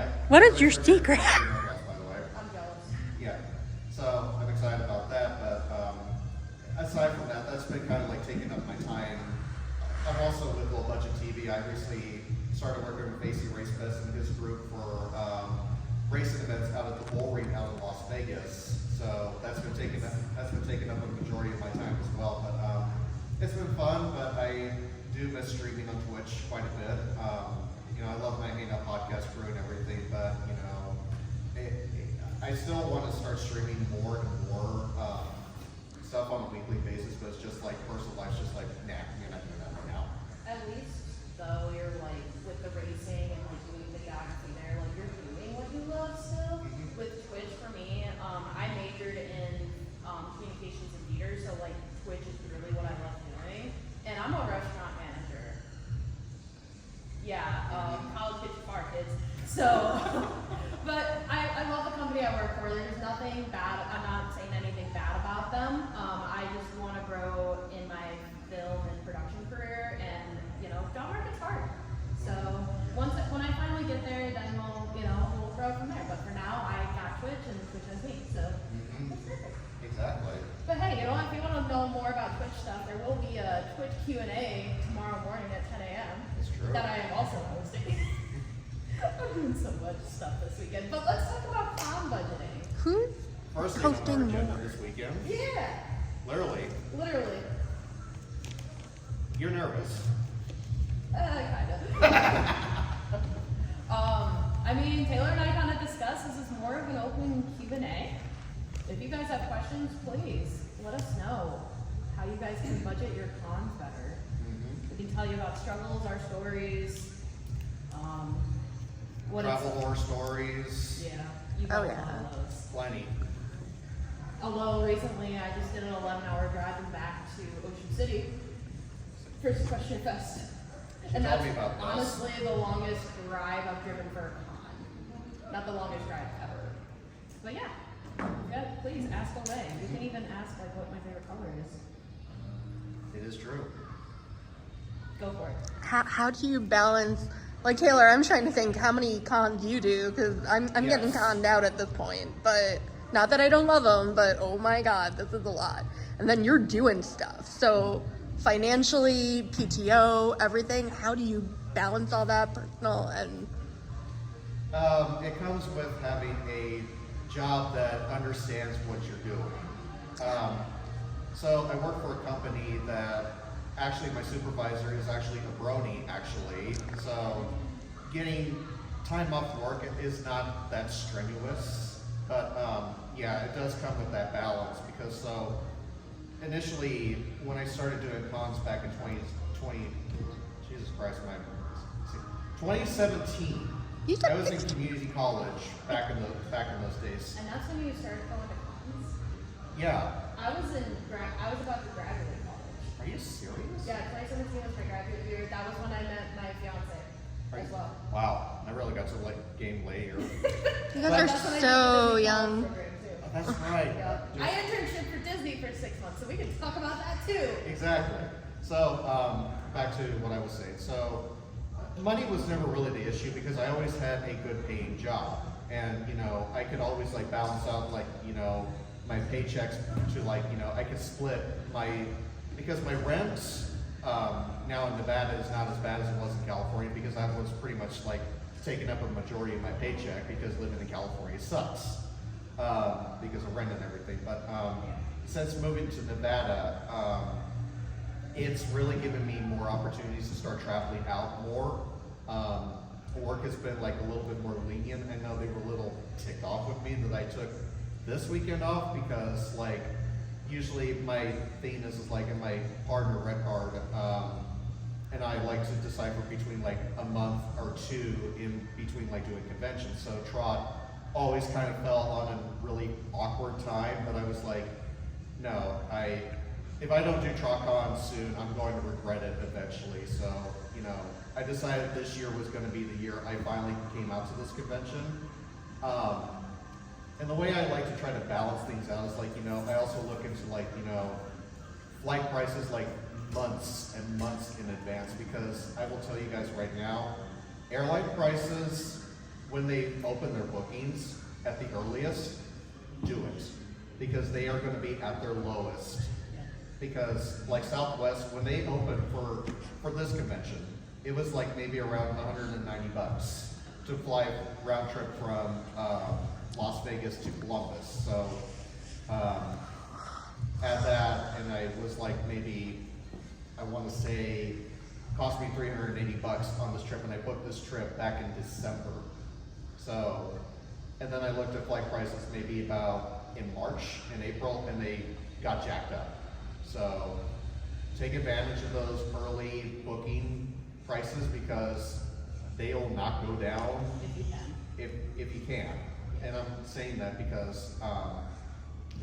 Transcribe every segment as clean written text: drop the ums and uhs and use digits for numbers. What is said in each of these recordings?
Yeah. What is your secret? By the way. I'm jealous. Yeah. So I'm excited about that, but aside from that, that's been kind of like taking up my time. I'm also with Low Budget TV. I recently started working with Macy Race Best and his group for racing events out at the Bull Ring out in Las Vegas. So that's been taking up a majority of my time as well. But it's been fun, but I do miss streaming on Twitch quite a bit. You know, I love my Hangout podcast crew and everything, but you know, I still want to start streaming more and more stuff on a weekly basis. But it's just like personal life's just like, nah, you're not doing that right now. At least though you're like with the racing and like doing the geography there, like you're doing what you love still. With Twitch for me, I majored in communications and theater, so like Twitch is really what I love doing. And I'm a restaurant manager. Yeah, college kids for kids. So, but I love the company I work for. There's nothing bad. I'm not saying anything bad about them. I just want to grow in my film and production career, and you know, job market's hard. So when I finally get there, then we'll grow from there. But for now, I got Twitch, and Twitch has me. So that's perfect. Exactly. But hey, you know, if you want to know more about Twitch stuff, there will be a Twitch Q&A tomorrow morning at 10 a.m. It's true. That I am also hosting. I'm doing so much stuff this weekend. But let's talk about con budgeting. Who's First thing on our hosting agenda more? this weekend. Yeah, Literally, literally. you're nervous. Kind of. I mean, Taylor and I kind of discussed this is more of an open Q&A. If you guys have questions, please let us know how you guys can budget your cons better. We can tell you about struggles, our stories, what Travel horror stories. Yeah, you Oh, got yeah. one of those. Plenty. Although recently I just did an 11-hour drive and back to Ocean City for Question Fest. And Tell that's me about this. honestly the longest drive I've driven for a con. Not the longest drive ever. But yeah, please ask away. You can even ask like what my favorite color is. It is true. Go for it. How do you balance? Like Taylor, I'm trying to think how many cons you do because I'm getting Yes. conned out at this point. But not that I don't love them, but oh my god, this is a lot. And then you're doing stuff. So financially, PTO, everything. How do you balance all that personal and? It comes with having a job that understands what you're doing. So I work for a company that actually my supervisor is actually a brony, actually. So getting time off work is not that strenuous, but yeah, it does come with that balance because so initially when I started doing cons back in 2020, Jesus Christ, 2017. You said I was in 16. community college back in those days. And that's when you started going to cons? Yeah. I was about to graduate college. Are you serious? Yeah, 2017 was my graduate year. That was when I met my fiance as well. Wow, I really got to like game later. You But- guys That's when are I did the so Disney young. college program, too. That's right. Yeah. Just- I internship for Disney for 6 months, so we can talk about that too. Exactly. So back to what I was saying. So money was never really the issue because I always had a good paying job, and you know I could always like balance out like you know my paychecks to like you know I could split because my rent now in Nevada is not as bad as it was in California because that was pretty much like taking up a majority of my paycheck because living in California sucks because of rent and everything. But since moving to Nevada, it's really given me more opportunities to start traveling out more. Work has been like a little bit more lenient. I know they were a little ticked off with me that I took this weekend off because like usually my thing is like in my partner red card and I like to decipher between like a month or two in between like doing conventions. So Trot always kind of fell on a really awkward time, but I was like, no, if I don't do TrotCon soon, I'm going to regret it eventually. So, you know, I decided this year was going to be the year I finally came out to this convention. And the way I like to try to balance things out is like, you know, I also look into like, you know, flight prices like months and months in advance because I will tell you guys right now, airline prices, when they open their bookings at the earliest, do it. Because they are gonna be at their lowest. Because like Southwest, when they opened for this convention, it was like maybe around $190 to fly round trip from Las Vegas to Columbus. So at that, and I was like maybe, I want to say, cost me $380 on this trip, and I booked this trip back in December. So, and then I looked at flight prices maybe about in March and April, and they got jacked up. So take advantage of those early booking prices because they'll not go down If you can. if you can. And I'm saying that because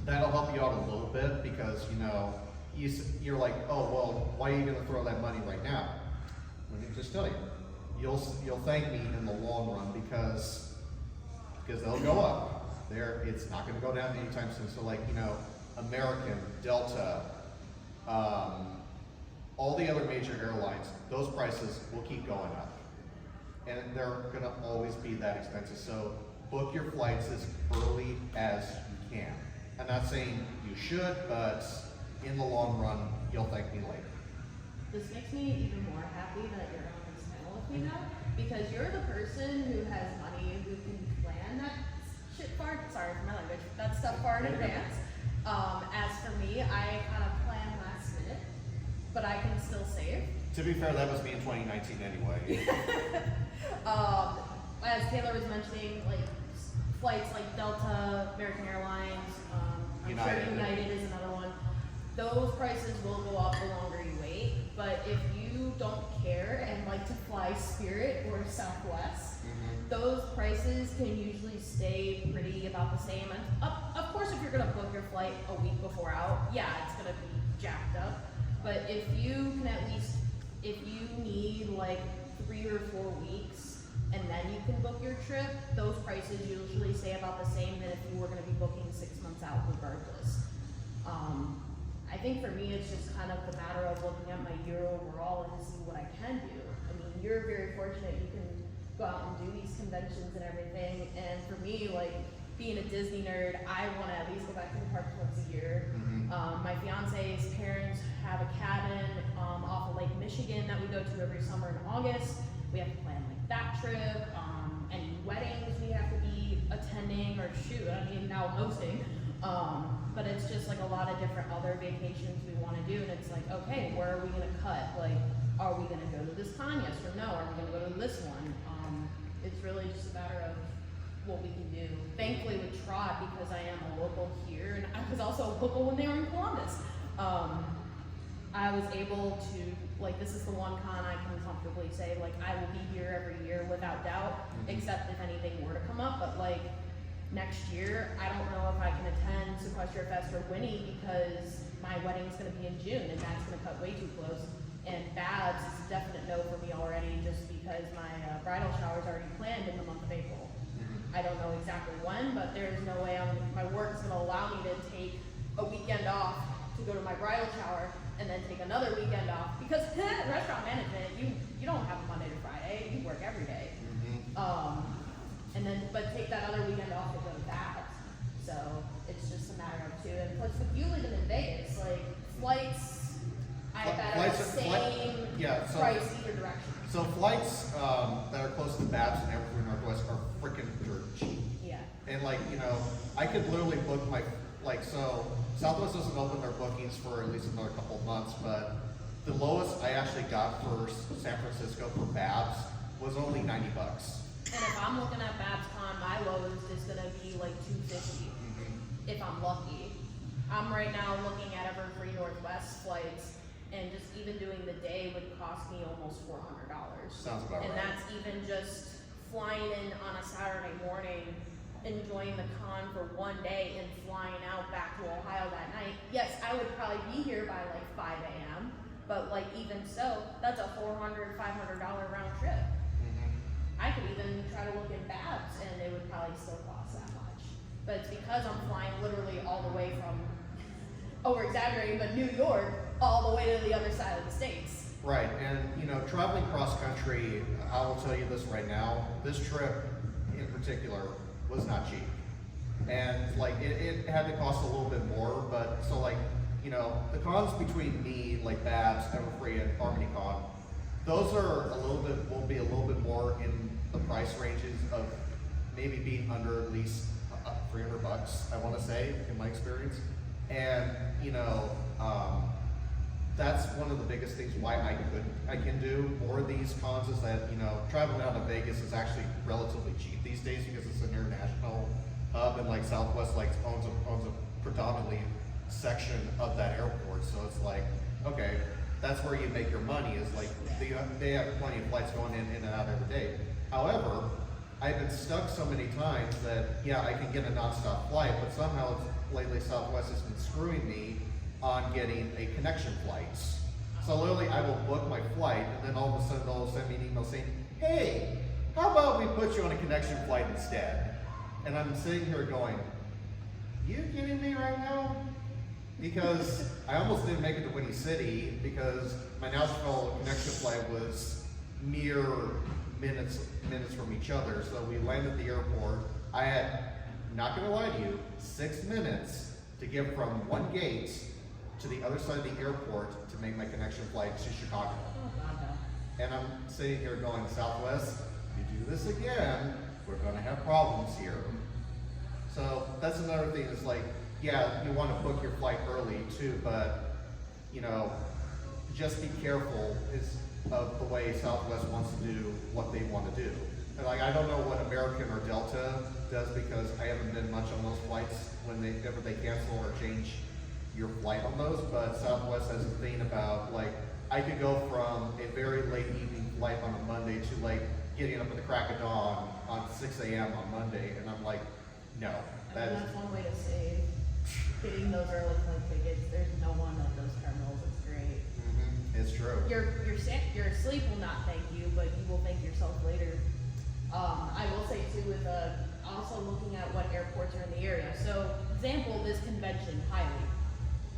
that'll help you out a little bit because, you know, you're like, oh, well, why are you gonna throw that money right now? Let me just tell you, you'll thank me in the long run because they'll go up. It's not gonna go down anytime soon. So like, you know, American, Delta, all the other major airlines, those prices will keep going up. And they're gonna always be that expensive. So book your flights as early as you can. I'm not saying you should, but in the long run, you'll thank me later. This makes me even more happy that you're on this panel with me now, because you're the person who has money who can plan that shit far, sorry for my language, that stuff far in advance. As for me, I kind of plan last minute, but I can still save. To be fair, that was me in 2019 anyway. As Taylor was mentioning, like flights like Delta, American Airlines, I'm United. sure United is another one. Those prices will go up the longer you wait, but if you don't care and like to fly Spirit or Southwest, those prices can usually stay pretty about the same. And of course, if you're gonna book your flight a week before out, yeah, it's gonna be jacked up. But if you can at least, if you need like 3 or 4 weeks and then you can book your trip, those prices usually stay about the same than if you were gonna be booking 6 months out regardless. I think for me, it's just kind of the matter of looking at my year overall and to see what I can do. I mean, you're very fortunate you can go out and do these conventions and everything. And for me, like being a Disney nerd, I want to at least go back to the parks once a year. My fiance's parents have a cabin off of Lake Michigan that we go to every summer in August. We have to plan like that trip. Any weddings we have to be attending or shoot, I mean now hosting. But it's just like a lot of different other vacations we want to do, and it's like, okay, where are we gonna cut? Like, are we gonna go to this con? Yes or no? Are we gonna go to this one? It's really just a matter of what we can do. Thankfully with Trot, because I am a local here, and I was also a local when they were in Columbus, I was able to, like, this is the one con I can comfortably say, like, I will be here every year without doubt, except if anything were to come up, but like, next year, I don't know if I can attend Sequester Fest or Winnie because my wedding's gonna be in June and that's gonna cut way too close. And Babs is a definite no for me already just because my bridal shower is already planned in the month of April. I don't know exactly when, but there's no way my work's gonna allow me to take a weekend off to go to my bridal shower and then take another weekend off because restaurant management, you don't have a Monday to Friday, you work every day. And then, but take that other weekend off to go to that. So it's just a matter of two. And plus, with you living in Vegas, like flights, I bet are the same price either direction. So flights that are close to Babs and Evergreen Northwest are freaking dirt cheap. Yeah. And like, you know, I could literally book my, like, so Southwest doesn't open their bookings for at least another couple of months, but the lowest I actually got for San Francisco for Babs was only $90. And if I'm looking at BabsCon, my lowest is gonna be like $250 if I'm lucky. I'm right now looking at Evergreen Northwest flights, and just even doing the day would cost me almost $400. Sounds about and right. that's even just flying in on a Saturday morning, enjoying the con for one day, and flying out back to Ohio that night. Yes, I would probably be here by like 5 a.m., but like even so, that's a $400, $500 round trip. I could even try to look in Babs and it would probably still cost that much. But it's because I'm flying literally all the way from, over exaggerating, but New York, all the way to the other side of the States. Right, and you know, traveling cross country, I will tell you this right now, this trip in particular was not cheap. And like it had to cost a little bit more, but so like, you know, the cons between me, like Babs, Everfree, and HarmonyCon, those are will be a little bit more in the price ranges of maybe being under at least $300, I want to say, in my experience. And, you know, that's one of the biggest things why I can do more of these cons is that, you know, traveling out to Vegas is actually relatively cheap these days because it's an international hub, and like Southwest like owns a predominantly section of that airport. So it's like, okay, that's where you make your money, is like they have plenty of flights going in and out every day. However, I've been stuck so many times that, yeah, I can get a nonstop flight, but somehow lately Southwest has been screwing me on getting a connection flight. So literally I will book my flight and then all of a sudden they'll send me an email saying, hey, how about we put you on a connection flight instead? And I'm sitting here going, you kidding me right now? Because I almost didn't make it to Windy City because my Nashville connection flight was mere minutes from each other. So we landed at the airport. I had, not gonna lie to you, 6 minutes to get from one gate to the other side of the airport to make my connection flight to Chicago. And I'm sitting here going, Southwest, if you do this again, we're gonna have problems here. So that's another thing, is like, yeah, you wanna book your flight early too, but you know, just be careful of the way Southwest wants to do what they want to do. And like, I don't know what American or Delta does because I haven't been much on those flights whenever they cancel or change your flight on those, but Southwest has a thing about like, I could go from a very late evening flight on a Monday to like getting up at the crack of dawn on 6 a.m. on Monday, and I'm like, no. That's one way to save. Getting those early flight tickets, there's no one at those terminals. It's great. Mm-hmm. It's true. Your sleep will not thank you, but you will thank yourself later. I will say too, with also looking at what airports are in the area. So, example, this convention, highly.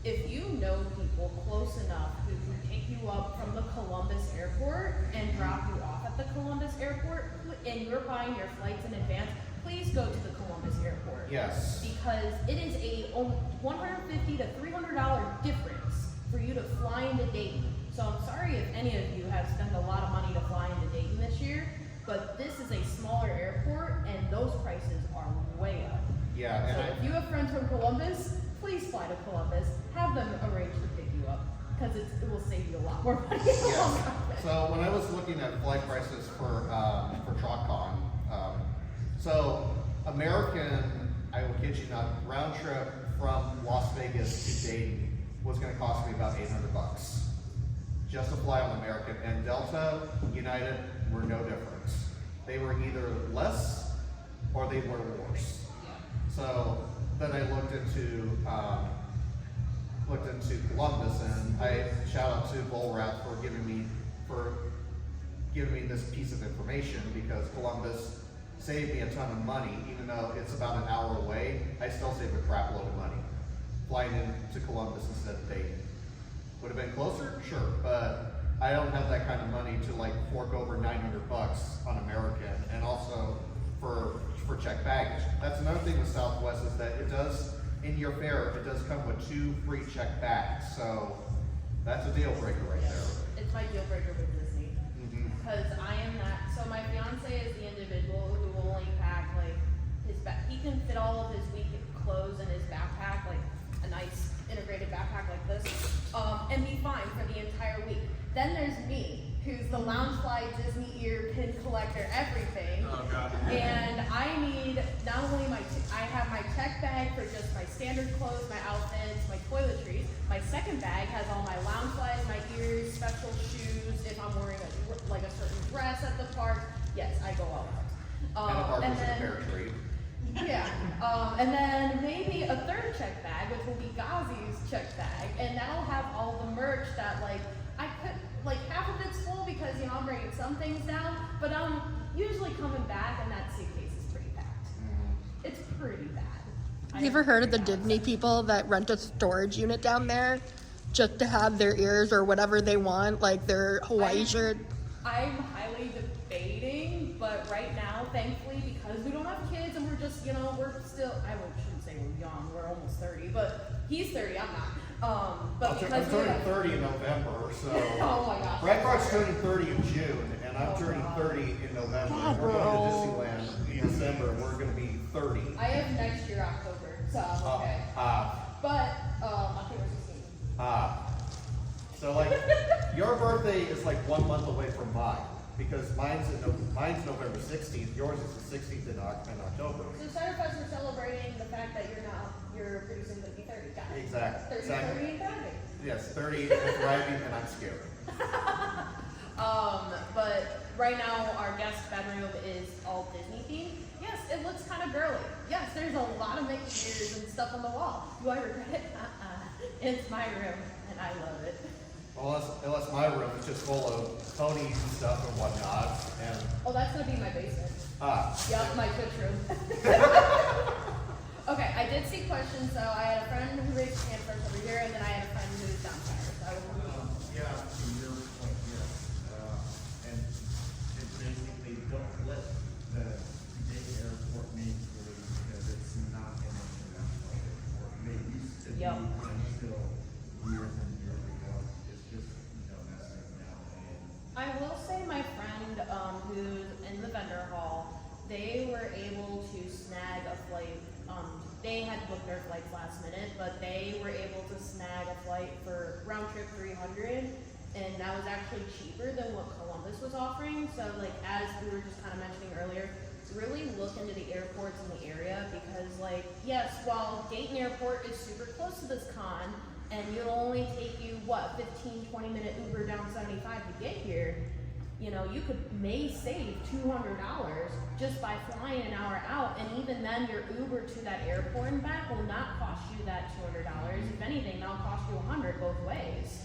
If you know people close enough who can pick you up from the Columbus airport and drop you off at the Columbus airport, and you're buying your flights in advance, please go to the Columbus airport. Yes. Because it is a $150 to $300 difference for you to fly into Dayton. So I'm sorry if any of you have spent a lot of money to fly into Dayton this year, but this is a smaller airport and those prices are way up. Yeah. And so if you have friends from Columbus, please fly to Columbus. Have them arrange to pick you up because it will save you a lot more money. Yes. So when I was looking at flight prices for TrotCon, so American, I will kid you not, round trip from Las Vegas to Dayton was going to cost me about $800 just to fly on American. And Delta, United were no difference. They were either less or they were worse. So then I looked into Columbus, and I shout out to Volrath for giving me this piece of information, because Columbus saved me a ton of money. Even though it's about an hour away, I still saved a crap load of money flying into Columbus instead of Dayton. Would have been closer, sure, but I don't have that kind of money to like fork over $900 on American, and also for checked baggage. That's another thing with Southwest, is that it does, in your fare, it does come with 2 free checked bags. So that's a deal breaker right there. It's my deal breaker with Disney. Because I am not, so my fiance is the individual who will only pack like he can fit all of his week clothes in his backpack, like a nice integrated backpack like this, and be fine for the entire week. Then there's me, who's the Loungefly Disney ear pin collector, everything. Oh God. And I need not only I have my check bag for just my standard clothes, my outfits, my toiletries. My second bag has all my Loungeflies, my ears, special shoes. If I'm wearing like a certain dress at the park, yes, I go all out. And a park is a fair treat. Yeah, and then maybe a third check bag, which will be Ghazi's check bag, and that'll have all the merch that like I could, like half of it's full because you know I'm bringing some things down, but I'm usually coming back and that suitcase is pretty packed. It's pretty bad. You ever heard of the Disney people that rent a storage unit down there just to have their ears or whatever they want, like their Hawaii shirt? I'm highly debating, but right now, thankfully, because because we don't have kids and we're just, you know, we're still, shouldn't say we're young, we're almost 30, but he's 30, I'm not. But I'm because turning 30 in November, so. Oh my gosh. Bradford's turning 30 in June, and I'm turning 30 in November. God, We're going bro. to Disneyland in December, and we're going to be 30. I have next year October, so I'm okay. But October 16th. So like, your birthday is like 1 month away from mine, because mine's November 16th, yours is the 16th in October. So Cider we're celebrating the fact that you're pretty soon going to be 30. Got it. Exactly. 30, 30 and thriving. Yes, 30 and thriving, and I'm scared. But right now our guest bedroom is all Disney themed. Yes, it looks kind of girly. Yes, there's a lot of Mickey ears and stuff on the wall. Do I regret it? It's my room, and I love it. Well, unless my room is just full of ponies and stuff and whatnot, and Oh, that's gonna be my basement. Yep, my Twitch room. Okay, I did see questions. So I had a friend who raised his hand first over here, and then I had a friend who was downstairs. So I will Yeah, to your point, yes. And it basically don't let the Dayton airport main police because it's not an international airport. They used to be Yep. until years and years ago. It's just, messing now. And I will say my friend who's in the vendor hall, they were able to snag a flight. They had booked their flights last minute, but they were able to snag a flight for round trip 300, and that was actually cheaper than what Columbus was offering. So like, as we were just kind of mentioning earlier, really look into the airports in the area, because like, yes, while Dayton Airport is super close to this con, and it'll only take you, 15-20 minute Uber down 75 to get here, you may save $200 just by flying an hour out, and even then your Uber to that airport and back will not cost you that $200. If anything, that'll cost you $100 both ways.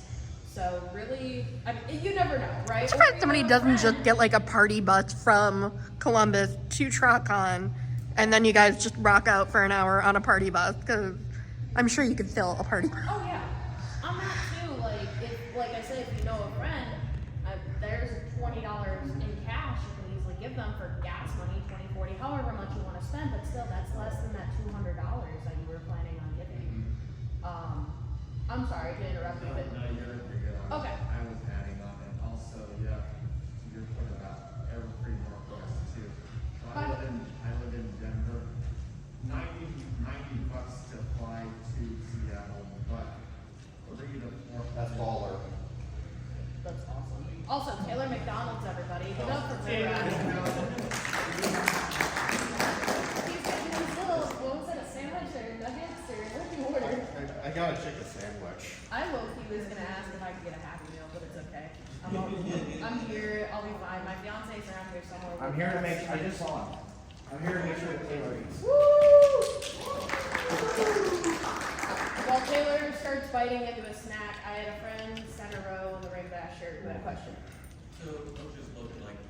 So really, I mean, you never know, right? I'm surprised somebody doesn't just friend- get like a party bus from Columbus to TrotCon, and then you guys just rock out for an hour on a party bus, because I'm sure you could fill a party bus. Oh yeah, I'm not too, like I said, if you know a friend, there's $20 in cash you can easily give them for gas money, 20, 40, however much you want to spend, but still, that's less than that $200 that you were planning on giving. I'm sorry to interrupt you, but no, you're good. Okay. I was adding on, and also, yeah, to your point about Evergreen Northwest too. So I live in Denver. $90 to fly to Seattle, but 3 to 4. That's baller. that's awesome. Also, Taylor McDonald's, everybody. Give it up for Taylor. He's getting these little, what was it, a sandwich or nuggets, or what did you order? I got a chicken sandwich. I low-key was gonna ask if I could get a Happy Meal, but it's okay. I'm here, I'll be fine. My fiance's around here somewhere. I'm here to make, I just saw him. I'm here to make sure that Taylor eats. While Taylor starts biting into a snack, I had a friend, center row in the ring bash shirt, who had a question. So we'll just look at like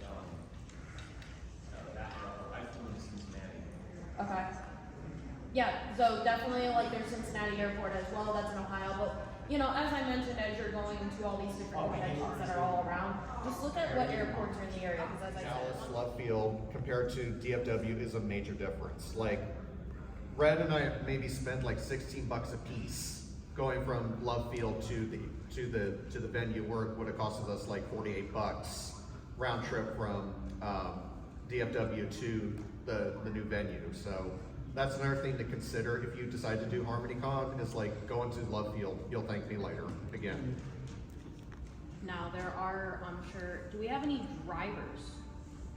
that I flew to Cincinnati. Okay. Yeah, so definitely like there's Cincinnati Airport as well, that's in Ohio, but as I mentioned, as you're going to all these different conventions that are all around, just look at what airports are in the area, because as I Dallas, said, Love Field, compared to DFW, is a major difference. Like, Red and I maybe spent like $16 a piece going from Love Field to the venue, where it would have costed us like $48 round trip from DFW to the new venue. So that's another thing to consider if you decide to do HarmonyCon, is like going to Love Field. You'll thank me later again. now there are, I'm sure, do we have any drivers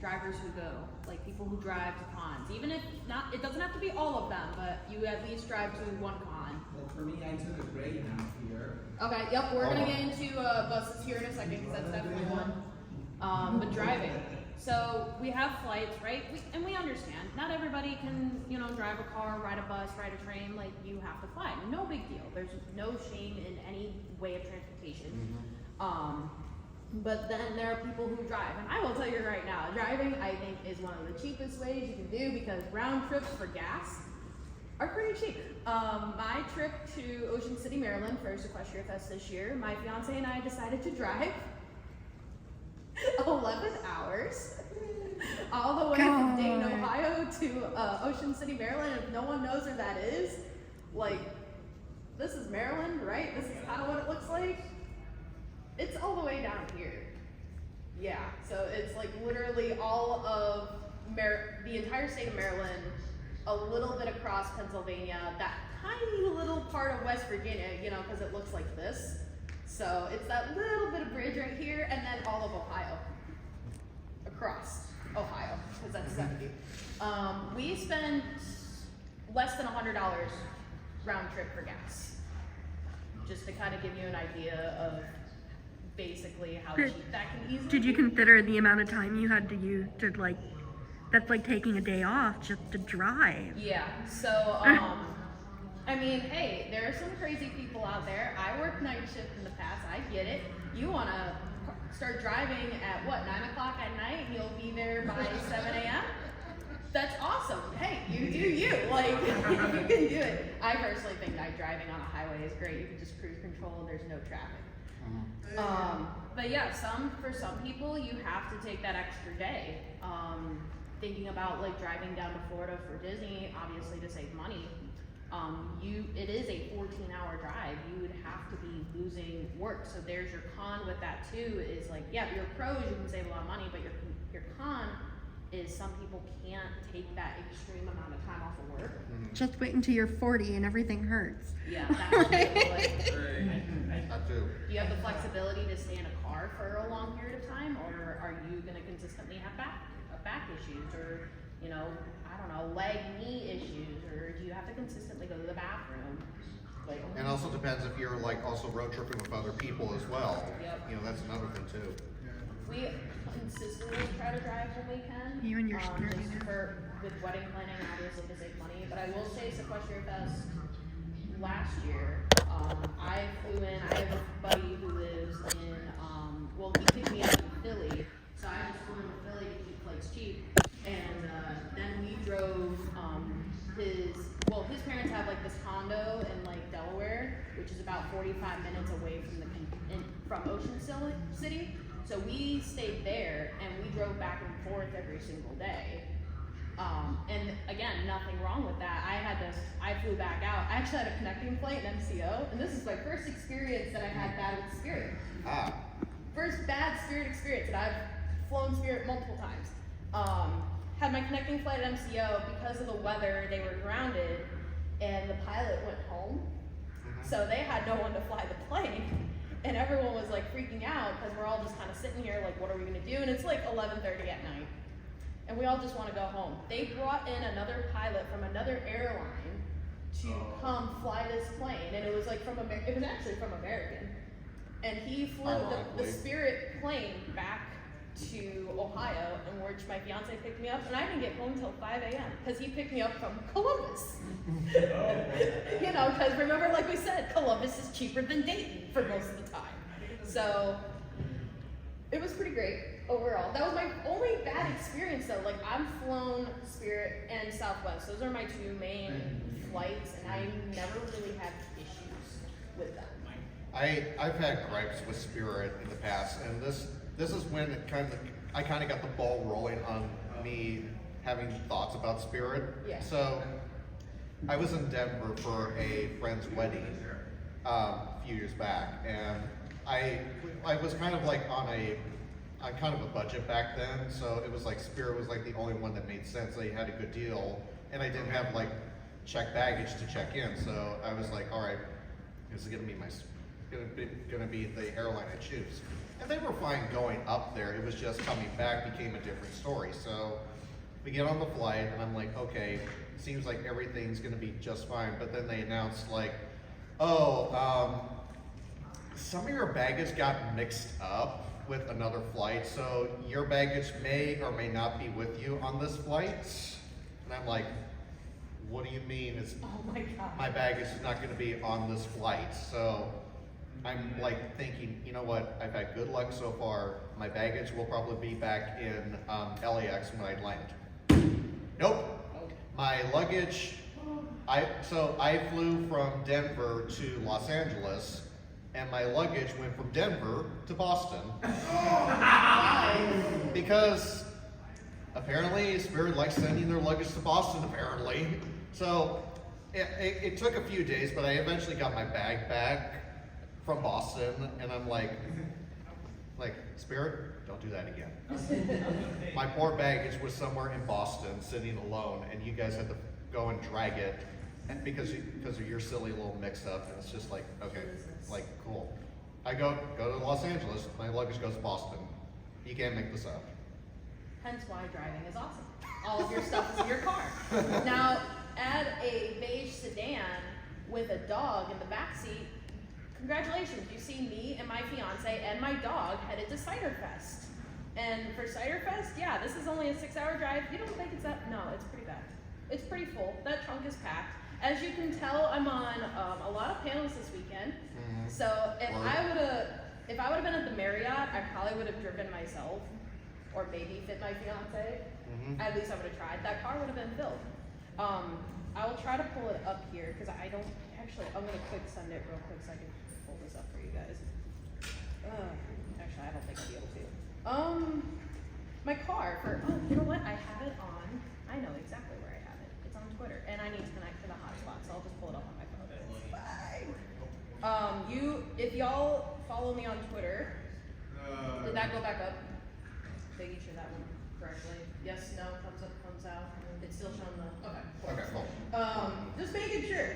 who go, like people who drive to cons, even if not, it doesn't have to be all of them, but you at least drive to one con. Well, for me, I took a Greyhound here. Okay, yep, we're gonna get into buses here in a second, because that's definitely one. But driving. So we have flights, right? And we understand, not everybody can, drive a car, ride a bus, ride a train, like you have to fly. No big deal. There's no shame in any way of transportation. But then there are people who drive, and I will tell you right now, driving I think is one of the cheapest ways you can do, because round trips for gas are pretty cheap. My trip to Ocean City, Maryland for Sequestria Fest this year, my fiance and I decided to drive 11 hours all the way from Dayton, Ohio to Ocean City, Maryland. If no one knows where that is, like, this is Maryland, right? This is kind of what it looks like. It's all the way down here. Yeah, so it's like literally all of the entire state of Maryland, a little bit across Pennsylvania, that tiny little part of West Virginia, you know, because it looks like this. So it's that little bit of bridge right here, and then all of Ohio. Across Ohio, because that's 70. We spent less than $100 round trip for gas. Just to kind of give you an idea of basically how cheap that can easily Did you be. consider the amount of time you had to use to like, that's like taking a day off just to drive? Yeah, so, I mean, hey, there are some crazy people out there. I worked night shift in the past, I get it. You want to start driving at what, 9 o'clock at night? You'll be there by 7 a.m.? That's awesome. Hey, you do you. Like, you can do it. I personally think night driving on a highway is great. You can just cruise control and there's no traffic. But yeah, for some people, you have to take that extra day. Thinking about like driving down to Florida for Disney, obviously to save money. It is a 14-hour drive. You would have to be losing work. So there's your con with that too. Is like, yeah, your pros you can save a lot of money, but your con is some people can't take that extreme amount of time off of work. Just wait until you're 40 and everything hurts. Yeah, that's like, Not too. do you have the flexibility to stay in a car for a long period of time, or are you going to consistently have back issues, or you know, I don't know, leg, knee issues, or do you have to consistently go to the bathroom? Like, And also depends if you're like also road tripping with other people as well. Yep. You know, that's another thing too. we consistently try to drive when we can. You and your just sturdiness. with wedding planning, obviously to save money. But I will say Sequestria Fest last year, I flew in. I have a buddy who lives in, well, he picked me up in Philly, so I just flew into Philly to keep flights cheap. And then we drove his parents have like this condo in like Delaware, which is about 45 minutes away from Ocean City. So we stayed there and we drove back and forth every single day. And again, nothing wrong with that. I flew back out. I actually had a connecting flight in MCO, and this is my first experience that I had bad with Spirit. First bad Spirit experience, and I've flown Spirit multiple times. Had my connecting flight at MCO. Because of the weather, they were grounded, and the pilot went home. So they had no one to fly the plane. And everyone was like freaking out because we're all just kind of sitting here like, what are we gonna do? And it's like 11:30 at night. And we all just wanna go home. They brought in another pilot from another airline to come fly this plane. And it was like it was actually from American. And he flew the Spirit plane back to Ohio, in which my fiance picked me up, and I didn't get home till 5 a.m. because he picked me up from Columbus. You know, because remember, like we said, Columbus is cheaper than Dayton for most of the time. So it was pretty great overall. That was my only bad experience though. Like, I've flown Spirit and Southwest. Those are my two main flights, and I never really had issues with them. I've had gripes with Spirit in the past, and this is when I kind of got the ball rolling on me having thoughts about Spirit. Yeah. So I was in Denver for a friend's wedding a few years back, and I was kind of like on kind of a budget back then, so it was like Spirit was like the only one that made sense. They had a good deal, and I didn't have like checked baggage to check in, so I was like, all right, this is gonna be the airline I choose. And they were fine going up there. It was just coming back became a different story. So we get on the flight, and I'm like, okay, seems like everything's gonna be just fine. But then they announced like, some of your baggage got mixed up with another flight, so your baggage may or may not be with you on this flight. And I'm like, what do you mean? Oh my God. My baggage is not gonna be on this flight. So I'm like thinking, you know what, I've had good luck so far. My baggage will probably be back in LAX when I land. Nope. My luggage, I flew from Denver to Los Angeles, and my luggage went from Denver to Boston. Because apparently Spirit likes sending their luggage to Boston, apparently. So it took a few days, but I eventually got my bag back from Boston, and I'm like, Spirit, don't do that again. My poor baggage was somewhere in Boston, sitting alone, and you guys had to go and drag it because of your silly little mix-up. And it's just like, okay, like cool. I go to Los Angeles, my luggage goes to Boston. You can't make this up. Hence why driving is awesome. All of your stuff is in your car. Now, add a beige sedan with a dog in the back seat. Congratulations, you see me and my fiance and my dog headed to Cider Fest. And for Cider Fest, yeah, this is only a 6-hour drive. You don't think it's that? No, it's pretty bad. It's pretty full. That trunk is packed. As you can tell, I'm on a lot of panels this weekend. So if I would have been at the Marriott, I probably would have driven myself, or maybe fit my fiance. At least I would have tried. That car would have been filled. I will try to pull it up here because I don't actually. I'm gonna quick send it real quick so I can pull this up for you guys. Actually, I don't think I'll be able to. My car for you know what? I have it on. I know exactly where I have it. It's on Twitter, and I need to connect to the hotspot, so I'll just pull it up on my phone. Bye. If y'all follow me on Twitter, did that go back up? Making sure that one correctly. Yes, no, thumbs up, thumbs out. It's still showing the, okay. Cool. Okay, cool. Just making sure.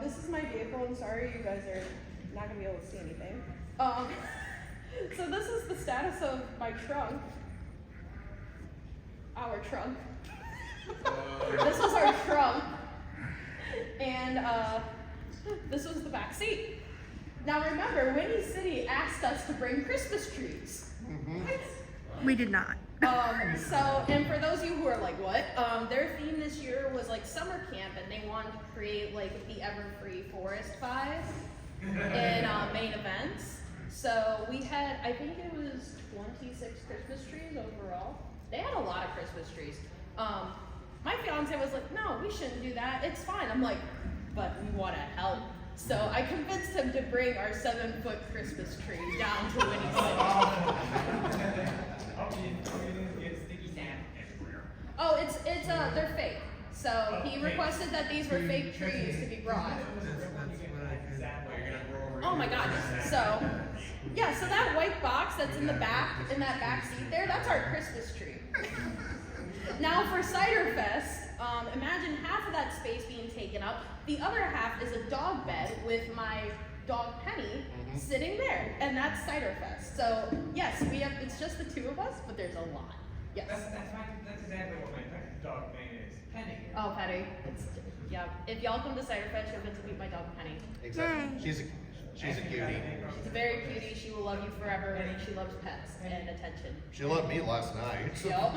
This is my vehicle. I'm sorry you guys are not gonna be able to see anything. So this is the status of my trunk. Our trunk. This was our trunk. And this was the back seat. Now remember, Windy City asked us to bring Christmas trees. We did not. And for those of you who are like, what? Their theme this year was like summer camp, and they wanted to create like the Everfree Forest vibe in main events. So we had, I think it was 26 Christmas trees overall. They had a lot of Christmas trees. My fiance was like, no, we shouldn't do that. It's fine. I'm like, but we want to help. So I convinced him to bring our 7-foot Christmas tree down to Windy City. Oh, it's they're fake. So he requested that these were fake trees to be brought. Oh my god. So yeah, so that white box that's in the back, in that back seat there, that's our Christmas tree. Now for Cider Fest, imagine half of that space being taken up. The other half is a dog bed with my dog Penny sitting there, and that's Cider Fest. So yes, we have. It's just the two of us, but there's a lot. Yes. That's exactly what my dog name is. Penny. Oh, Penny. Yeah. If y'all come to Cider Fest, you'll get to meet my dog Penny. Exactly. She's a cutie. She's a very cutie. She will love you forever, and she loves pets and attention. She loved me last night. Yep.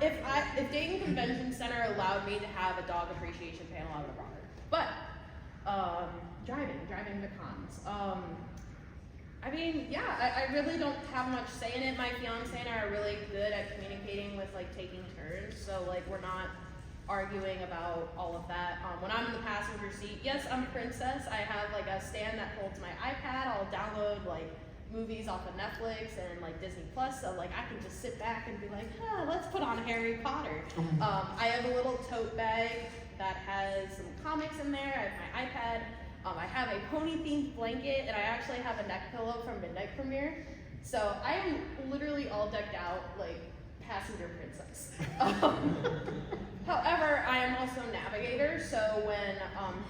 If Dayton Convention Center allowed me to have a dog appreciation panel, I would have brought her. But driving the cons. I mean, yeah, I really don't have much say in it. My fiance and I are really good at communicating with like taking turns, so like we're not arguing about all of that. When I'm in the passenger seat, yes, I'm a princess. I have like a stand that holds my iPad. I'll download like movies off of Netflix and like Disney Plus, so like I can just sit back and be like, let's put on Harry Potter. I have a little tote bag that has some comics in there. I have my iPad. I have a pony themed blanket, and I actually have a neck pillow from Midnight Premiere. So I am literally all decked out like passenger princess. However, I am also a navigator, so when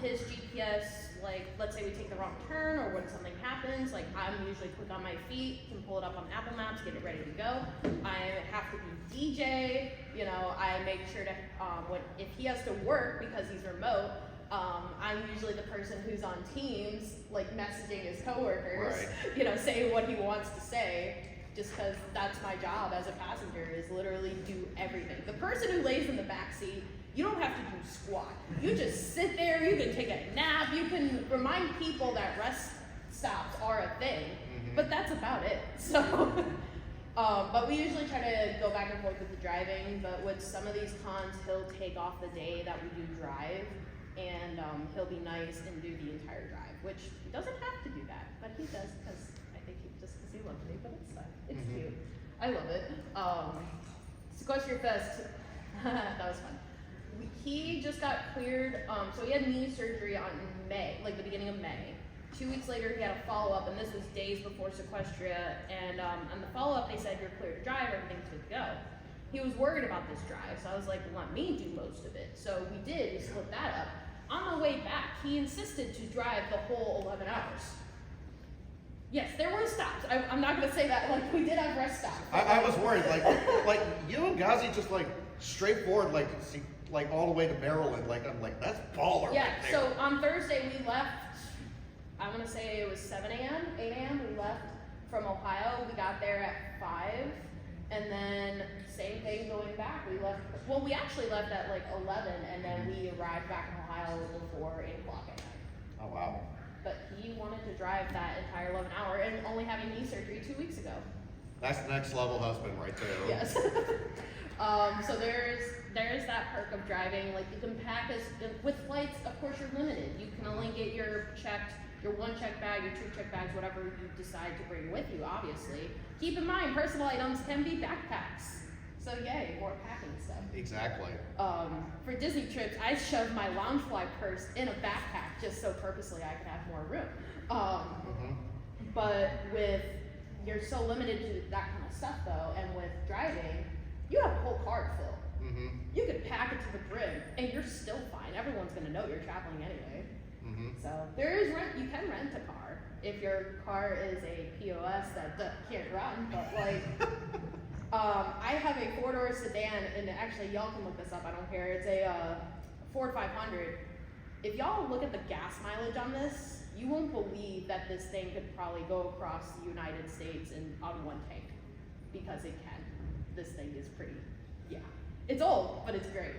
his GPS, like let's say we take the wrong turn or when something happens, like I'm usually quick on my feet, can pull it up on Apple Maps, get it ready to go. I have to be DJ, you know, I make sure to, if he has to work because he's remote, I'm usually the person who's on Teams, like messaging his coworkers, you know, saying what he wants to say. Just because that's my job as a passenger is literally do everything. The person who lays in the back seat, you don't have to do squat. You just sit there, you can take a nap, you can remind people that rest stops are a thing, but that's about it. So, but we usually try to go back and forth with the driving, but with some of these cons, he'll take off the day that we do drive, and he'll be nice and do the entire drive, which he doesn't have to do that, but he does because I think he loves me, but it's cute. I love it. Sequester Fest, that was fun. He just got cleared, so he had knee surgery on May, like the beginning of May. 2 weeks later, he had a follow-up, and this was days before Sequestria, and on the follow-up, they said, you're clear to drive, everything's good to go. He was worried about this drive, so I was like, let me do most of it. So we did, we split that up. On the way back, he insisted to drive the whole 11 hours. Yes, there were stops. I'm not gonna say that, like, we did have rest stops. I was worried, like you and Ghazi just like straightforward, like all the way to Maryland. Like I'm like, that's baller. Yeah, right there. so on Thursday we left, I want to say it was 7 a.m., 8 a.m. We left from Ohio. We got there at 5, and then same thing going back. We left, well, we actually left at like 11, and then we arrived back in Ohio before 8 o'clock at night. Oh wow. But he wanted to drive that entire 11 hour and only having knee surgery 2 weeks ago. That's the next level husband right there. Yes. So there's that perk of driving. Like you can pack with flights, of course you're limited. You can only get your one checked bag, your 2 checked bags, whatever you decide to bring with you, obviously. Keep in mind, personal items can be backpacks. So yay, more packing stuff. Exactly. For Disney trips, I shoved my Loungefly purse in a backpack just so purposely I could have more room. But you're so limited to that kind of stuff though, and with driving, you have a whole car to fill. You could pack it to the brim, and you're still fine. Everyone's gonna know you're traveling anyway. So there is you can rent a car if your car is a POS that can't run, but like, I have a 4-door sedan, and actually y'all can look this up, I don't care. It's a Ford 500. If y'all look at the gas mileage on this, you won't believe that this thing could probably go across the United States on 1 tank, because it can. This thing is pretty, yeah. It's old, but it's great.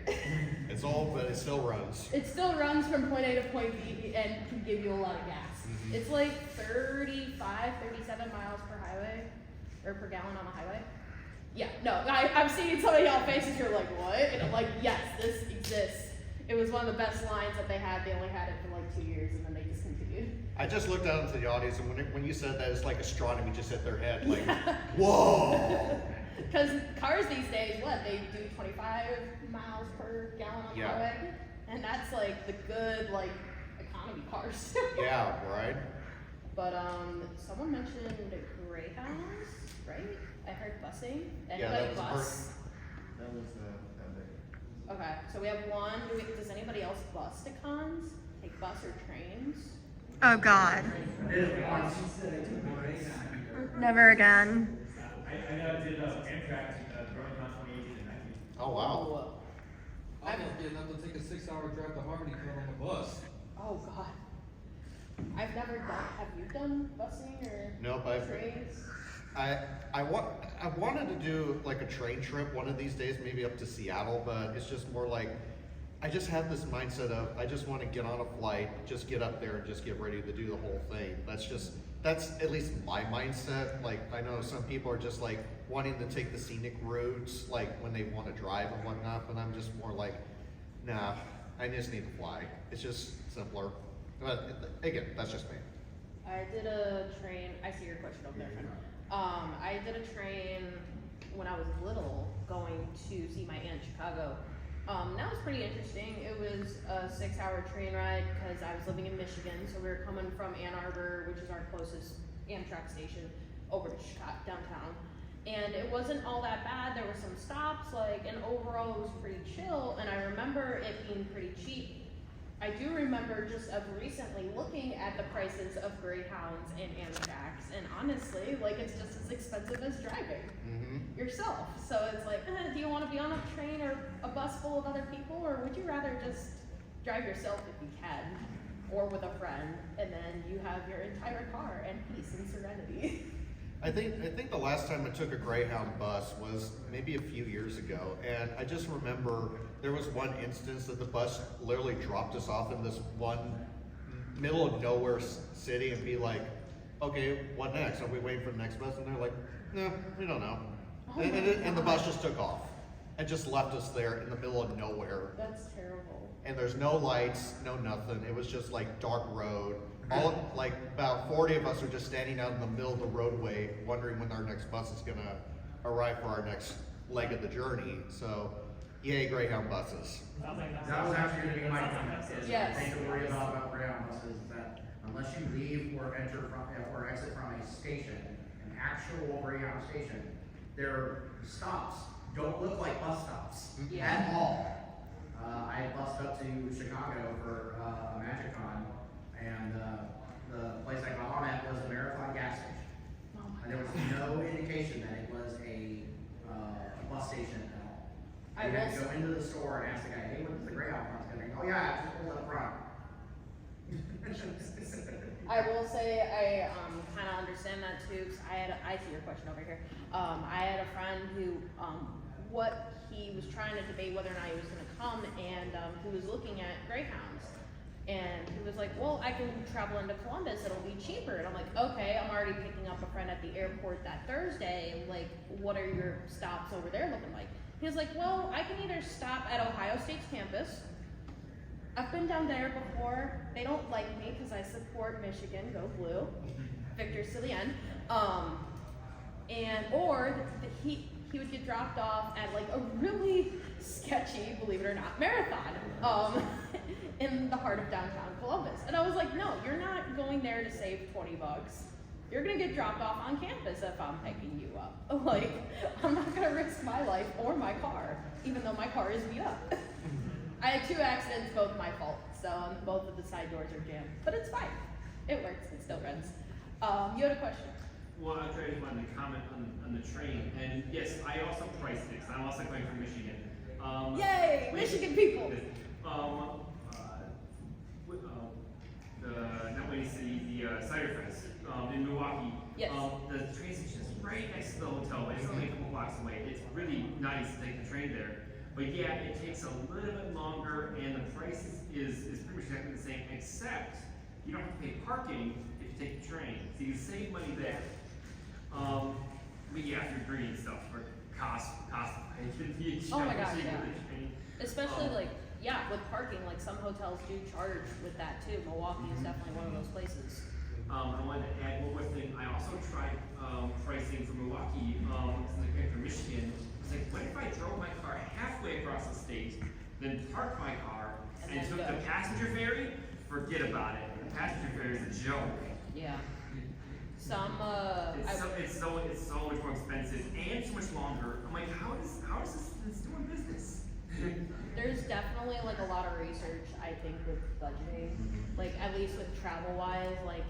It's old, but it still runs. It still runs from point A to point B and can give you a lot of gas. It's like 35, 37 miles per highway, or per gallon on a highway. Yeah, no, I've seen some of y'all faces, you're like, what? And I'm like, yes, this exists. It was one of the best lines that they had. They only had it for like 2 years, and then they discontinued. I just looked out into the audience, and when you said that, it's like astronomy just hit their head. Like, whoa! Because cars these days, they do 25 miles per gallon on the highway, and that's like the good economy cars. Yeah, right. But someone mentioned Greyhounds, right? I heard busing. Anybody that was bus? That was that Okay, so we have one. Does anybody else bus to cons? Take bus or trains? Oh God. Never again. I know I did Amtrak growing up 2018 and 19. Oh wow. I was getting up to take a 6-hour drive to Harmony coming on the bus. Oh God. I've never done. Have you done busing or Nope, trains? I wanted to do like a train trip one of these days, maybe up to Seattle, but it's just more like I just have this mindset of I just want to get on a flight, just get up there and just get ready to do the whole thing. That's at least my mindset. Like I know some people are just like wanting to take the scenic routes, like when they want to drive and whatnot, but I'm just more like, nah, I just need to fly. It's just simpler. But again, that's just me. I did a train. I see your question over there, friend. I did a train when I was little, going to see my aunt in Chicago. That was pretty interesting. It was a 6-hour train ride because I was living in Michigan, so we were coming from Ann Arbor, which is our closest Amtrak station, over to Chicago, downtown. And it wasn't all that bad. There were some stops, and overall it was pretty chill. And I remember it being pretty cheap. I do remember just of recently looking at the prices of Greyhounds and Amtraks, and honestly, it's just as expensive as driving yourself. So it's like, do you want to be on a train or a bus full of other people, or would you rather just drive yourself if you can, or with a friend, and then you have your entire car and peace and serenity? I think the last time I took a Greyhound bus was maybe a few years ago, and I just remember there was one instance that the bus literally dropped us off in this one middle of nowhere city and be like, okay, what next? Are we waiting for the next bus? And they're like, no, we don't know. And the bus just took off and just left us there in the middle of nowhere. That's terrible. And there's no lights, no nothing. It was just dark road. About 40 of us are just standing out in the middle of the roadway, wondering when our next bus is gonna arrive for our next leg of the journey. So, yay, Greyhound buses. That was actually gonna be my comment, is the Yes. thing to worry about Greyhound buses is that unless you leave or enter from, or exit from a station, an actual Greyhound station, their stops don't look like bus stops Yeah. at all. I bussed up to Chicago for a MagicCon, and the place I got on at was a Marathon gas station. And there was no indication that it was a bus station at all. I You had will to go into the store and ask the guy, hey, what's the Greyhound bus? And they go, oh yeah, it's just pulled up front. I will say I kind of understand that too, because I see your question over here. I had a friend who what he was trying to debate whether or not he was going to come, and he was looking at Greyhounds, and he was like, well, I can travel into Columbus, it'll be cheaper. And I'm like, okay, I'm already picking up a friend at the airport that Thursday, like, what are your stops over there looking like? He was like, well, I can either stop at Ohio State's campus. I've been down there before. They don't like me because I support Michigan, go blue. Victor's to the end. He would get dropped off at like a really sketchy, believe it or not, marathon in the heart of downtown Columbus. And I was like, no, you're not going there to save $20. You're gonna get dropped off on campus if I'm picking you up. Like, I'm not gonna risk my life or my car, even though my car is beat up. I had 2 accidents, both my fault, so both of the side doors are jammed. But it's fine. It works, it still runs. You had a question? Well, I just wanted to comment on the train, and yes, I also priced it, 'cause I'm also coming from Michigan. Yay, Michigan people! Not Windy City, the Cider Fest, in Milwaukee. Yes. The train station is right next to the hotel, but it's only a couple blocks away. It's really nice to take the train there. But yeah, it takes a little bit longer, and the price is pretty much exactly the same, except you don't have to pay parking if you take the train. So you save money there. But yeah, if you're green stuff, or cost, Oh my gosh, yeah. train. Especially with parking, like some hotels do charge with that too. Milwaukee is definitely one of those places. I wanted to add one more thing. I also tried pricing for Milwaukee, because I came from Michigan. I was like, what if I drove my car halfway across the state, then parked my car, And and then took go. the passenger ferry? Forget about it. The passenger ferry is a joke. Yeah. Some It's so much more expensive and so much longer. I'm like, how is this doing business? there's definitely like a lot of research I think with budgeting. Like at least with travel wise, like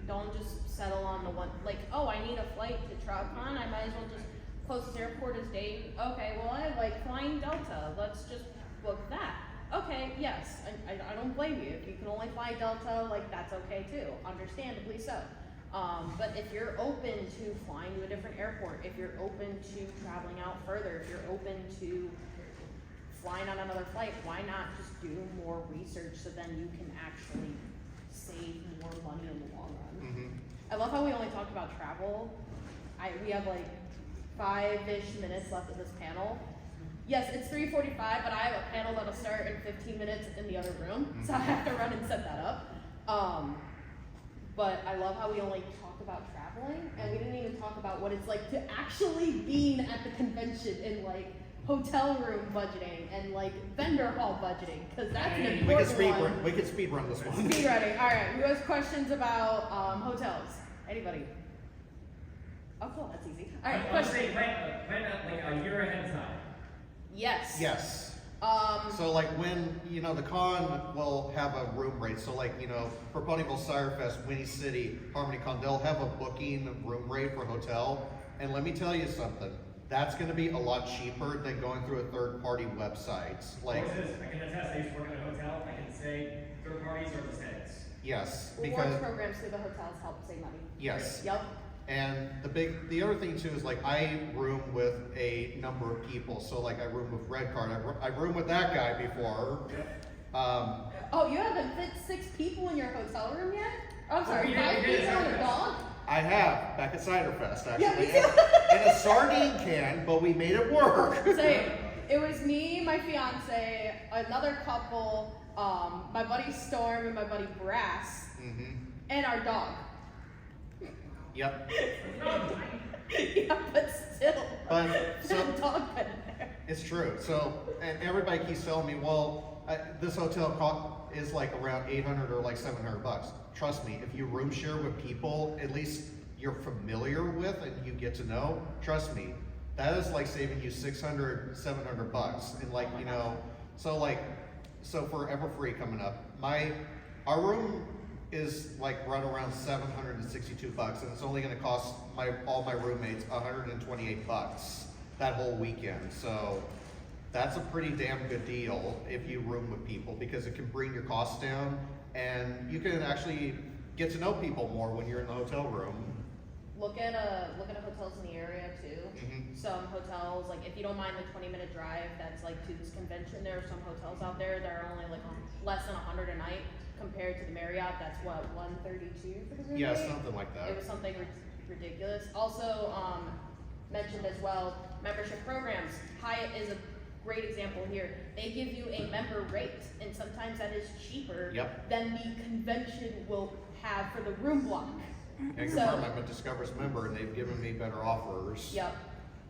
don't just settle on the one like, oh, I need a flight to TrotCon, I might as well just closest airport is Dave. Okay, well I like flying Delta. Let's just book that. Okay, yes, I don't blame you. If you can only fly Delta, like that's okay too, understandably so. But if you're open to flying to a different airport, if you're open to traveling out further, if you're open to flying on another flight, why not just do more research so then you can actually save more money in the long run? I love how we only talked about travel. We have like 5-ish minutes left of this panel. Yes, it's 3:45, but I have a panel that'll start in 15 minutes in the other room, so I have to run and set that up. But I love how we only talked about traveling, and we didn't even talk about what it's like to actually being at the convention and like hotel room budgeting and like vendor hall budgeting, because that's an important one. We could speed run this one. Speed running. All right. Who has questions about hotels? Anybody? Oh, cool. That's easy. All right. I would Question. say plan like a year ahead of time. Yes. Yes. So like when, the con will have a room rate. So like, for Ponyville Cider Fest, Windy City, Harmony Con, they'll have a booking room rate for hotel. And let me tell you something, that's gonna be a lot cheaper than going through a third-party website. Like, I can attest, I used to work in a hotel, I can say third parties are just heads. yes, Rewards because, programs through the hotels help save money. yes. Yep. And the other thing too is like I room with a number of people. So like I room with Red Card. I roomed with that guy before. Oh, you haven't fit 6 people in your hotel room yet? Oh, I'm sorry, we 5 did people and a dog? I have back at Cider Fest actually. Yeah, me too. In a sardine can, but we made it work. Same. It was me, my fiance, another couple, my buddy Storm and my buddy Brass, and our dog. Yep. Yeah, but still. But, so- There's a dog bed there. It's true. So, and everybody keeps telling me, well, this hotel is like around 800 or like 700 bucks. Trust me, if you room share with people, at least you're familiar with and you get to know, trust me, that is like saving you 600, 700 bucks. And like, you know, so for Everfree coming up, our room is like right around 762 bucks, and it's only gonna cost all my roommates 128 bucks that whole weekend. So that's a pretty damn good deal if you room with people, because it can bring your costs down and you can actually get to know people more when you're in the hotel room. Look at hotels in the area too. Mhm. Some hotels, like if you don't mind the 20-minute drive, that's like to this convention. There are some hotels out there that are only like less than 100 a night compared to the Marriott. That's what, 132 for the room Yeah, rate? something like that. It was something ridiculous. Also, mentioned as well, membership programs. Hyatt is a great example here. They give you a member rate, and sometimes that is cheaper Yep. than the convention will have for the room block. And So- confirm I'm a Discover's member and they've given me better offers. Yep.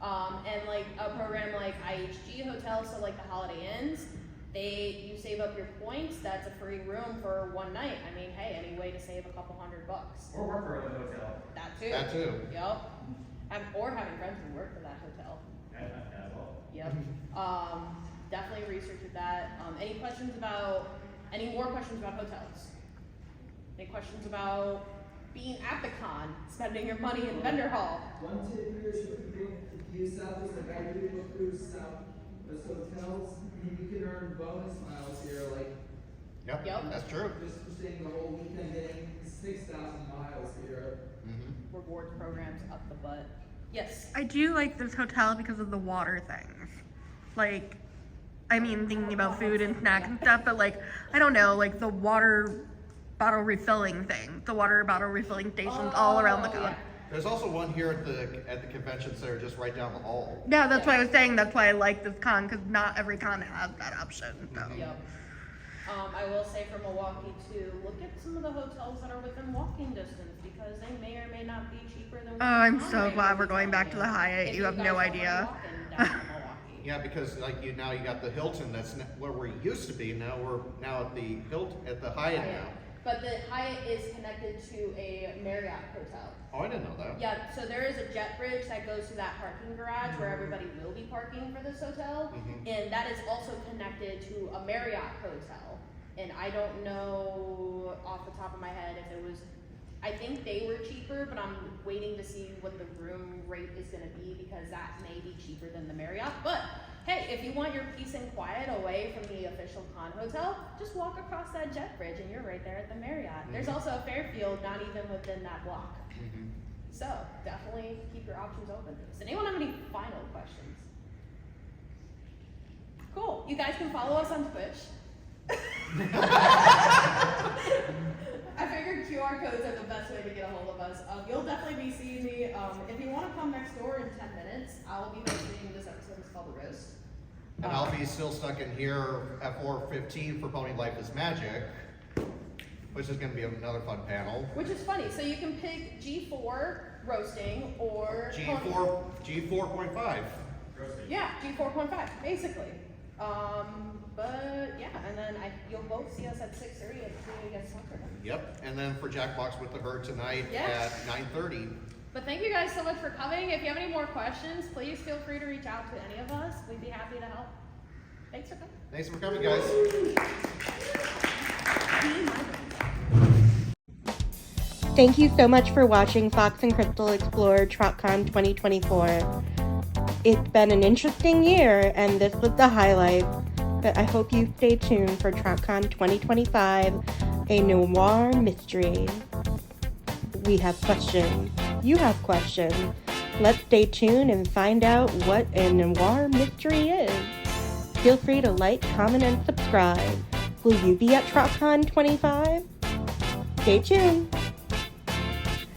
And like a program like IHG hotels, so like the Holiday Inns, you save up your points, that's a free room for one night. I mean, hey, any way to save a couple $100 bucks. Or work for a hotel. That too. That too. Yep. Or having friends who work for that hotel. As well. Yep. Definitely research that. Any more questions about hotels? Any questions about being at the con, spending your money in vendor hall? One tip here if you south is like I do look through south those hotels, you can earn bonus miles here, like Yep. That's true. just for staying the whole weekend, getting 6,000 miles here. Mm-hmm. Rewards programs up the butt. Yes. I do like this hotel because of the water things. Like, I mean, thinking about food and snacks and stuff, but like, I don't know, like the water bottle refilling thing, the water bottle refilling stations all around the con. yeah. There's also one here at the convention center just right down the hall. Yeah, that's why I was saying that's why I like this con, because not every con has that option. So. Yep. I will say for Milwaukee too, look at some of the hotels that are within walking distance, because they may or may not be cheaper than. Oh, I'm what so Conway glad would we're be going back telling to the Hyatt. If You have guys no don't wanna idea. walk in downtown Milwaukee. Yeah, because like you got the Hilton. That's where we used to be. Now we're at the at the Hyatt now. But the Hyatt is connected to a Marriott hotel. Oh, I didn't know that. Yeah, so there is a jet bridge that goes to that parking garage where everybody will be parking for this hotel, and that is also connected to a Marriott hotel. And I don't know off the top of my head if it was, I think they were cheaper, but I'm waiting to see what the room rate is gonna be, because that may be cheaper than the Marriott. But hey, if you want your peace and quiet away from the official con hotel, just walk across that jet bridge and you're right there at the Marriott. There's also a Fairfield not even within that block. So definitely keep your options open. Does anyone have any final questions? Cool. You guys can follow us on Twitch. I figured QR codes are the best way to get a hold of us. You'll definitely be seeing me. If you want to come next door in 10 minutes, I'll be hosting this episode. It's called The Roast. And I'll be still stuck in here at 4:15 for Pony Life is Magic, which is going to be another fun panel. Which is funny. So you can pick G4 roasting or G4.5. Yeah, G4.5 basically. But yeah, and then you'll both see us at 6:30 at Community Guest Center. Yep. And then for Jackbox with the Herd tonight Yes. at 9:30. But thank you guys so much for coming. If you have any more questions, please feel free to reach out to any of us. We'd be happy to help. Thanks for coming. Thanks for coming, guys. Thank you so much for watching Phauxe and Krystal explore TrotCon 2024. It's been an interesting year, and this was the highlight, but I hope you stay tuned for TrotCon 2025, a noir mystery. We have questions. You have questions. Let's stay tuned and find out what a noir mystery is. Feel free to like, comment, and subscribe. Will you be at TrotCon 25? Stay tuned.